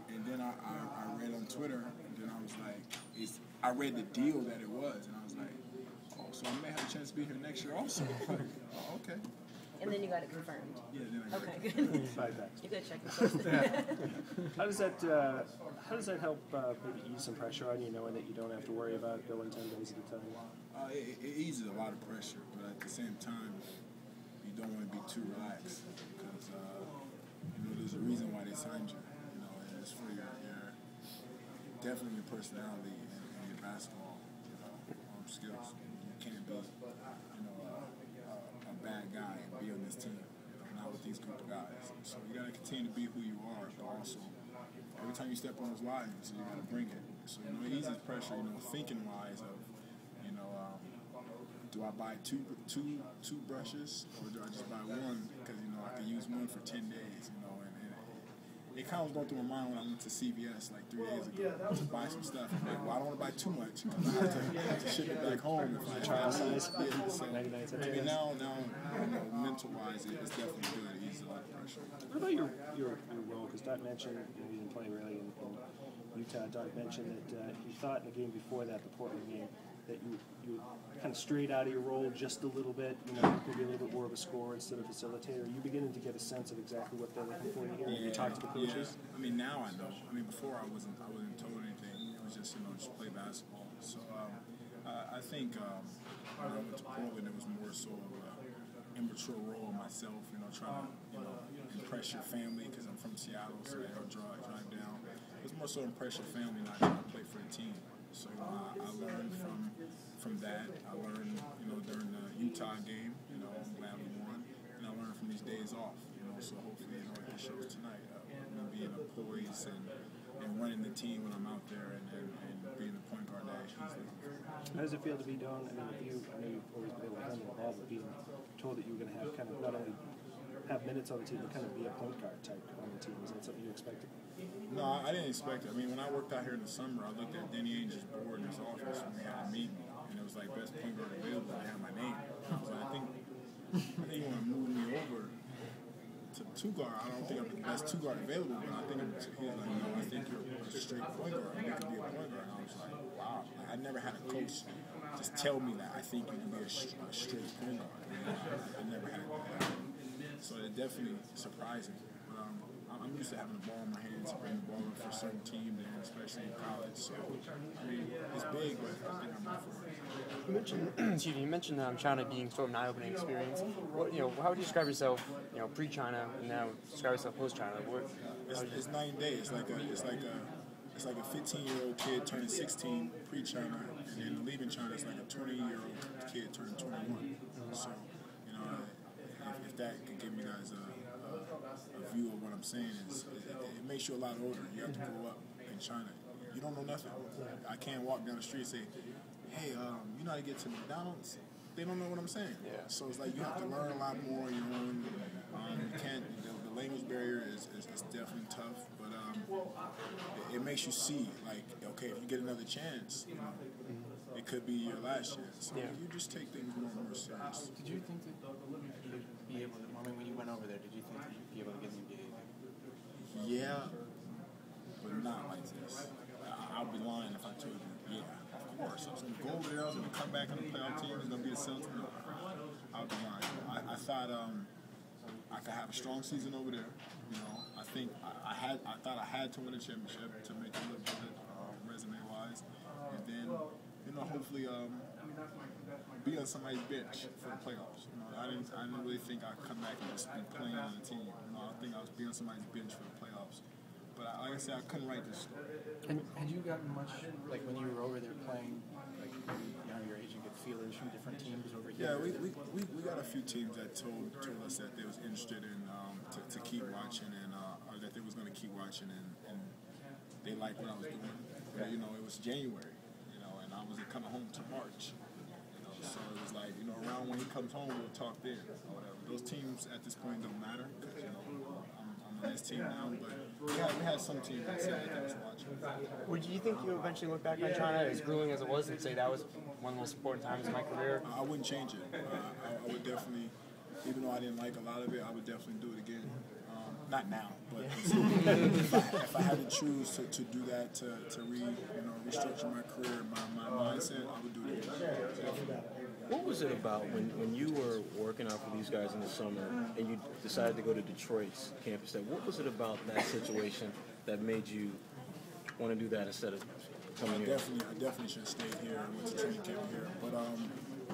And then I read on Twitter, and then I was like, I read the deal that it was, and I was like, oh, so I may have a chance to be here next year also. Like, oh, okay. And then you got it confirmed. Yeah, then I got it confirmed. You gotta check your sources. How does that help maybe ease some pressure on you, knowing that you don't have to worry about going 10 days at a time? It eases a lot of pressure, but at the same time, you don't want to be too relaxed because there's a reason why they signed you. And it's for your definitely your personality and your basketball skills. You can't be a bad guy and be on this team. Not with these group of guys. So you gotta continue to be who you are, but also every time you step on those lines, you gotta bring it. So it eases pressure. Thinking wise of do I buy two brushes or do I just buy one because I can use one for 10 days. And it kind of was going through my mind when I went to CVS like 3 days ago to buy some stuff. I'm like, well, I don't want to buy too much because I have to ship it back home if I try size. So maybe now, mental wise, it's definitely good. It eases a lot of pressure. What about your role? Because Doc mentioned you didn't play really in Utah. Doc mentioned that he thought in the game before that, the Portland game, that you kind of strayed out of your role just a little bit. You could be a little bit more of a scorer instead of facilitator. Are you beginning to get a sense of exactly what they're looking for here? You talk to the coaches. Yeah. Now I know. Before I wasn't told anything. It was just just play basketball. So I think when I went to Portland, it was more so of an immature role myself. Trying to impress your family because I'm from Seattle, so I drive down. It was more so impress your family, not trying to play for a team. So I learned from that. I learned, during the Utah game, I'm glad we won. And I learned from these days off, so hopefully, it shows tonight. Being a poise and running the team when I'm out there and being the point guard that he's looking for. How does it feel to be done? I know you've always been able to handle the ball, but being told that you were going to have kind of not only have minutes on the team, but kind of be a point guard type on the team. Is that something you expected? No, I didn't expect it. When I worked out here in the summer, I looked at Danny Ainge's board in his office when we had a meeting, and it was like best point guard available. They had my name. So I think you want to move me over to two guard. I don't think I'm the best two guard available, but I think he was like, no, I think you're a straight point guard. You can be a point guard. And I was like, wow. I never had a coach just tell me that I think you can be a straight point guard. I never had that. So it definitely surprised me. I'm used to having the ball in my hands, bringing the ball up for certain teams, and especially in college. So, it's big, but I think I'm up for it. You mentioned China being sort of an eye-opening experience. How would you describe yourself, pre-China, and now describe yourself post-China? It's night and day. It's like a 15-year-old kid turning 16 pre-China, and then leaving China, it's like a 20-year-old kid turning 21. So, if that could give you guys a view of what I'm saying, it makes you a lot older. You have to grow up in China. You don't know nothing. I can't walk down the street and say, hey, you know how to get to McDonald's? They don't know what I'm saying. Yeah. So it's like you have to learn a lot more. You can't. The language barrier is definitely tough, but it makes you see, like, okay, if you get another chance, it could be your last chance. So you just take things more and more serious. Did you think that you'd be able to, when you went over there, did you think that you'd be able to get an NBA? Yeah, but not like this. I'll be lying if I told you, yeah, of course. I was going to go over there, I was going to come back on the playoff team, it's going to be a Celtics. No, I'll be lying. I thought I could have a strong season over there. I think I thought I had to win a championship to make it look good resume-wise. And then, hopefully be on somebody's bench for the playoffs. I didn't really think I'd come back and just be playing on the team. I think I was be on somebody's bench for the playoffs. But like I said, I couldn't write this story. And had you gotten much, like when you were over there playing, like your age, you get feelers from different teams over here? Yeah, we got a few teams that told us that they was interested in to keep watching and or that they was going to keep watching and they liked what I was doing. But, it was January, and I wasn't coming home to March. So it was like, around when he comes home, we'll talk then or whatever. Those teams at this point don't matter because, I'm on this team now. But we had some teams that said that they was watching. Would you think you eventually look back on China as grueling as it was and say that was one of the most important times in my career? I wouldn't change it. I would definitely, even though I didn't like a lot of it, I would definitely do it again. not now, but if I had to choose to do that, to restructure my career, my mindset, I would do it again. What was it about when you were working out for these guys in the summer and you decided to go to Detroit's campus? What was it about that situation that made you want to do that instead of coming here? I definitely should have stayed here. I went to training camp here, but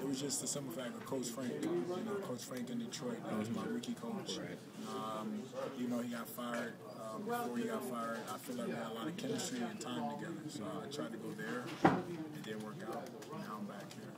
it was just the simple fact of Coach Frank. Coach Frank in Detroit. That was my rookie coach. Right. He got fired. Before he got fired, I feel like we had a lot of chemistry and time together. So I tried to go there. It didn't work out. Now I'm back here.